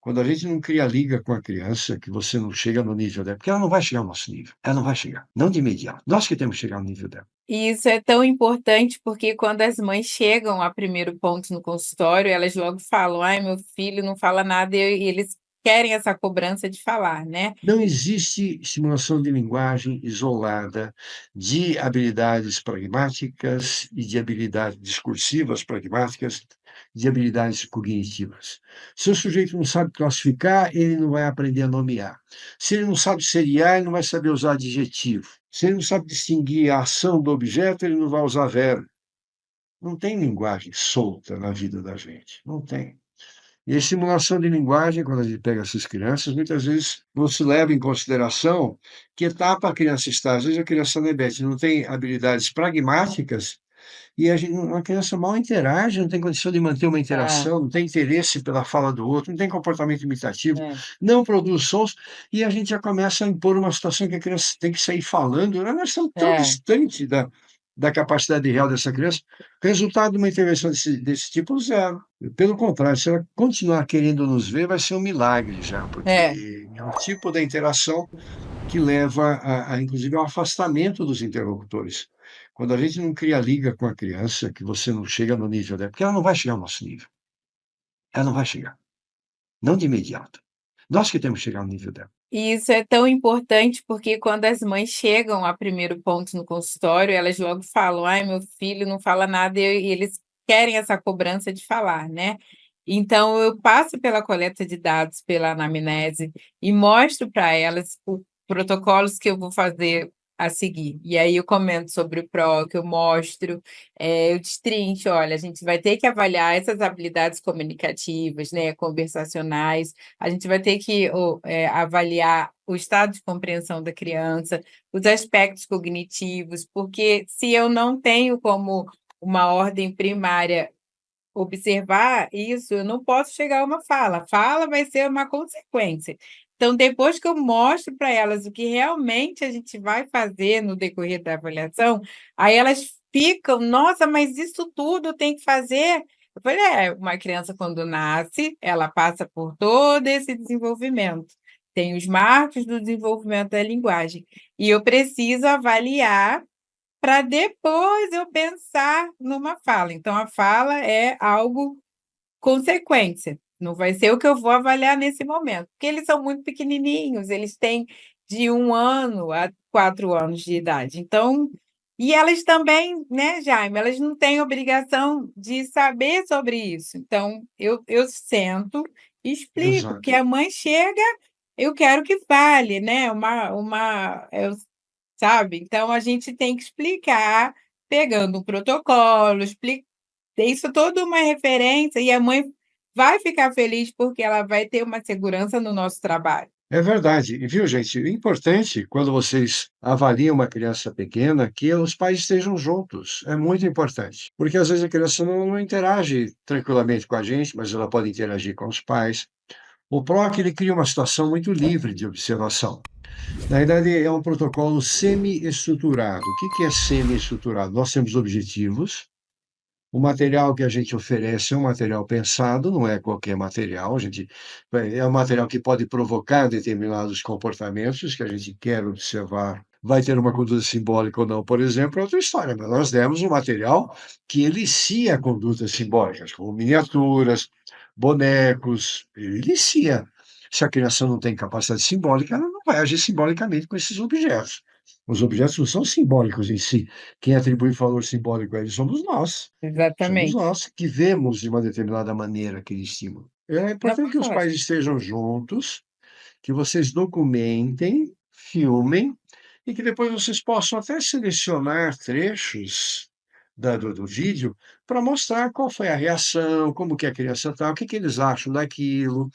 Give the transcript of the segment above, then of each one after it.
Quando a gente não cria liga com a criança, que você não chega no nível dela, porque ela não vai chegar ao nosso nível, ela não vai chegar, não de imediato. Nós que temos que chegar no nível dela. E isso é tão importante porque quando as mães chegam a primeiro ponto no consultório, elas logo falam: ai, meu filho não fala nada, e eles querem essa cobrança de falar, né? Não existe estimulação de linguagem isolada de habilidades pragmáticas e de habilidades discursivas pragmáticas, de habilidades cognitivas. Se o sujeito não sabe classificar, ele não vai aprender a nomear. Se ele não sabe seriar, ele não vai saber usar adjetivo. Se ele não sabe distinguir a ação do objeto, ele não vai usar verbo. Não tem linguagem solta na vida da gente, não tem. E a estimulação de linguagem, quando a gente pega essas crianças, muitas vezes não se leva em consideração que etapa a criança está. Às vezes a criança não tem habilidades pragmáticas e uma criança mal interage, não tem condição de manter uma É, interação, não tem interesse pela fala do outro, não tem comportamento imitativo, é, não produz sons, e a gente já começa a impor uma situação que a criança tem que sair falando. Nós estamos tão é. distantes da capacidade real dessa criança. Resultado de uma intervenção desse tipo, zero. Pelo contrário, se ela continuar querendo nos ver, vai ser um milagre já, É. porque é um tipo da interação que leva inclusive, ao afastamento dos interlocutores. Quando a gente não cria liga com a criança, que você não chega no nível dela, porque ela não vai chegar ao nosso nível, ela não vai chegar, não de imediato. Nós que temos que chegar no nível dela. E isso é tão importante porque quando as mães chegam a primeiro ponto no consultório, elas logo falam: ai, meu filho não fala nada, e eles querem essa cobrança de falar, né? Então, eu passo pela coleta de dados, pela anamnese, e mostro para elas os protocolos que eu vou fazer a seguir. E aí eu comento sobre o PROC, eu mostro, eu destrincho: olha, a gente vai ter que avaliar essas habilidades comunicativas, né, conversacionais, a gente vai ter que avaliar o estado de compreensão da criança, os aspectos cognitivos, porque se eu não tenho como uma ordem primária observar isso, eu não posso chegar a uma fala. A fala vai ser uma consequência. Então, depois que eu mostro para elas o que realmente a gente vai fazer no decorrer da avaliação, aí elas ficam: nossa, mas isso tudo tem que fazer? Eu falei: uma criança quando nasce, ela passa por todo esse desenvolvimento. Tem os marcos do desenvolvimento da linguagem. E eu preciso avaliar para depois eu pensar numa fala. Então, a fala é algo consequência, não vai ser o que eu vou avaliar nesse momento, porque eles são muito pequenininhos, eles têm de 1 ano a 4 anos de idade. Então, e elas também, né, Jaime, elas não têm obrigação de saber sobre isso. Então, eu sento e explico, Exato. porque a mãe chega, eu quero que fale, né? Sabe? Então, a gente tem que explicar, pegando um protocolo, isso toda uma referência, e a mãe vai ficar feliz porque ela vai ter uma segurança no nosso trabalho. É verdade. E viu, gente, é importante, quando vocês avaliam uma criança pequena, que os pais estejam juntos. É muito importante. Porque às vezes a criança não interage tranquilamente com a gente, mas ela pode interagir com os pais. O PROC ele cria uma situação muito livre de observação. Na verdade, é um protocolo semi-estruturado. O que que é semi-estruturado? Nós temos objetivos. O material que a gente oferece é um material pensado, não é qualquer material. É um material que pode provocar determinados comportamentos que a gente quer observar. Vai ter uma conduta simbólica ou não, por exemplo, é outra história, mas nós demos um material que elicia condutas simbólicas, como miniaturas, bonecos, ele elicia. Se a criança não tem capacidade simbólica, ela não vai agir simbolicamente com esses objetos. Os objetos não são simbólicos em si. Quem atribui valor simbólico a eles somos nós. Somos Exatamente. nós que vemos de uma determinada maneira aquele estímulo. É Não, importante que os pode. pais estejam juntos, que vocês documentem, filmem e que depois vocês possam até selecionar trechos do vídeo para mostrar qual foi a reação, como que a criança está, o que que eles acham daquilo,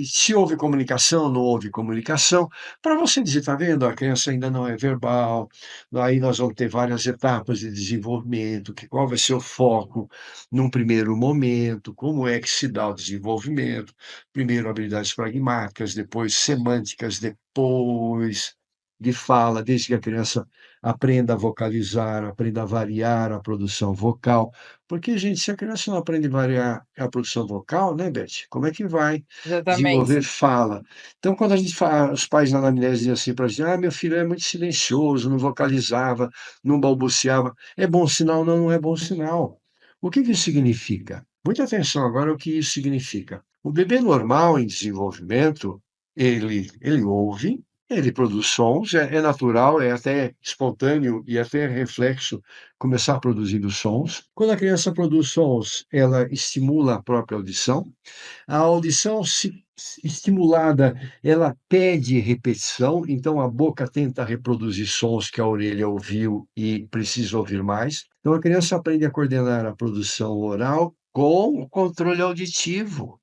se houve comunicação, não houve comunicação, para você dizer, está vendo, a criança ainda não é verbal, aí nós vamos ter várias etapas de desenvolvimento, qual vai ser o foco num primeiro momento, como é que se dá o desenvolvimento, primeiro habilidades pragmáticas, depois semânticas, depois de fala, desde que a criança aprenda a vocalizar, aprenda a variar a produção vocal. Porque, gente, se a criança não aprende a variar a produção vocal, né, Beth, como é que vai desenvolver Exatamente. fala? Então, quando a gente fala, os pais na anamnese dizem assim para a gente: "Ah, meu filho é muito silencioso, não vocalizava, não balbuciava". É bom sinal? Não, não é bom sinal. O que que isso significa? Muita atenção agora o que isso significa. O bebê normal em desenvolvimento, ele ouve, ele produz sons, é natural, é até espontâneo e até reflexo começar produzindo sons. Quando a criança produz sons, ela estimula a própria audição. A audição estimulada, ela pede repetição, então a boca tenta reproduzir sons que a orelha ouviu e precisa ouvir mais. Então a criança aprende a coordenar a produção oral com o controle auditivo.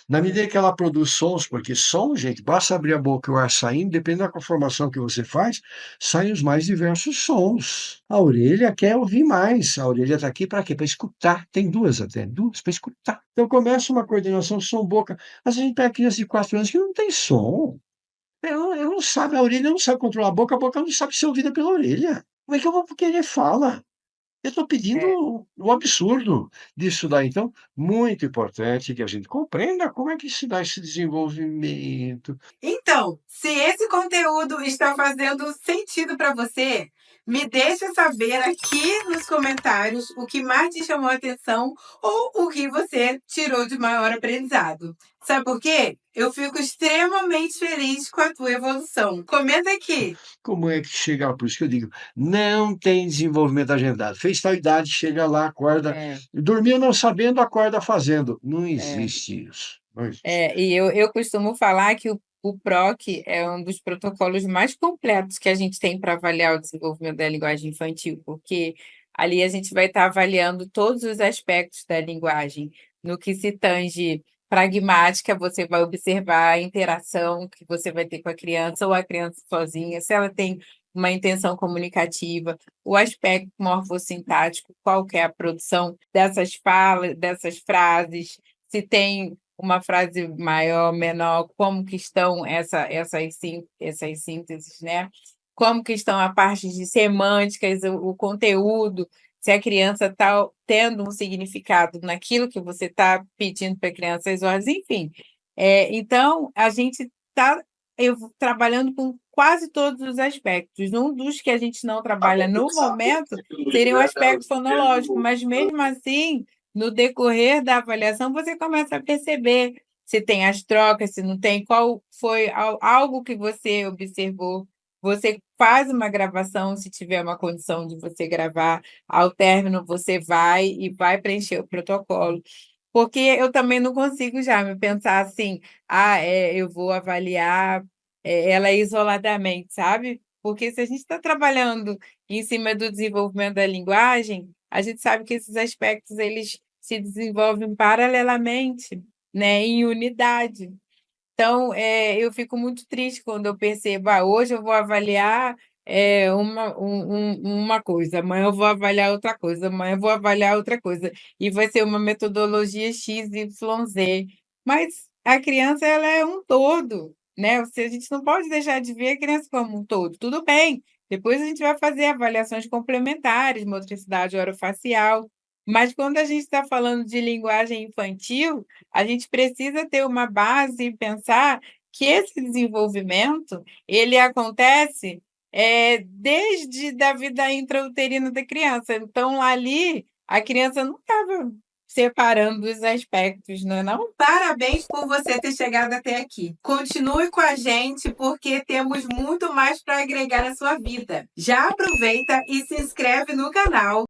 Na medida que ela produz sons, porque som, gente, basta abrir a boca e o ar saindo, dependendo da conformação que você faz, saem os mais diversos sons. A orelha quer ouvir mais. A orelha está aqui para quê? Para escutar. Tem duas até, duas para escutar. Então começa uma coordenação som-boca. Às vezes a gente pega criança de 4 anos que não tem som. Ela não sabe, a orelha não sabe controlar a boca não sabe ser ouvida pela orelha. Como é que eu vou querer fala? Eu estou É. pedindo o absurdo disso daí. Então, muito importante que a gente compreenda como é que se dá esse desenvolvimento. Então, se esse conteúdo está fazendo sentido para você, me deixa saber aqui nos comentários o que mais te chamou a atenção ou o que você tirou de maior aprendizado. Sabe por quê? Eu fico extremamente feliz com a tua evolução. Comenta aqui. Como é que chega, por isso que eu digo, não tem desenvolvimento agendado. Fez tal idade, chega lá, acorda, É, dormiu não sabendo, acorda fazendo. Não é. existe isso. Não existe. E eu costumo falar que o PROC é um dos protocolos mais completos que a gente tem para avaliar o desenvolvimento da linguagem infantil, porque ali a gente vai estar avaliando todos os aspectos da linguagem. No que se tange pragmática, você vai observar a interação que você vai ter com a criança ou a criança sozinha, se ela tem uma intenção comunicativa, o aspecto morfossintático, qual que é a produção dessas falas, dessas frases, se tem uma frase maior, menor, como que estão essas sínteses, né? Como que estão a parte de semânticas, o conteúdo, se a criança está tendo um significado naquilo que você está pedindo para a criança, as ordens, enfim. Então, a gente está trabalhando com quase todos os aspectos. Um dos que a gente não trabalha no momento seria o aspecto fonológico, mas mesmo assim no decorrer da avaliação, você começa a perceber se tem as trocas, se não tem, qual foi algo que você observou. Você faz uma gravação, se tiver uma condição de você gravar, ao término você vai e vai preencher o protocolo. Porque eu também não consigo já me pensar assim, eu vou avaliar ela isoladamente, sabe? Porque se a gente está trabalhando em cima do desenvolvimento da linguagem, a gente sabe que esses aspectos eles se desenvolvem paralelamente, né, em unidade. Então, eu fico muito triste quando eu percebo, hoje eu vou avaliar uma coisa, amanhã eu vou avaliar outra coisa, amanhã eu vou avaliar outra coisa, e vai ser uma metodologia X, Y, Z. Mas a criança ela é um todo, né? A gente não pode deixar de ver a criança como um todo. Tudo bem, depois a gente vai fazer avaliações complementares, motricidade orofacial, mas quando a gente está falando de linguagem infantil, a gente precisa ter uma base e pensar que esse desenvolvimento ele acontece desde da vida intrauterina da criança. Então, ali, a criança não estava separando os aspectos, não é não? Parabéns por você ter chegado até aqui. Continue com a gente, porque temos muito mais para agregar na sua vida. Já aproveita e se inscreve no canal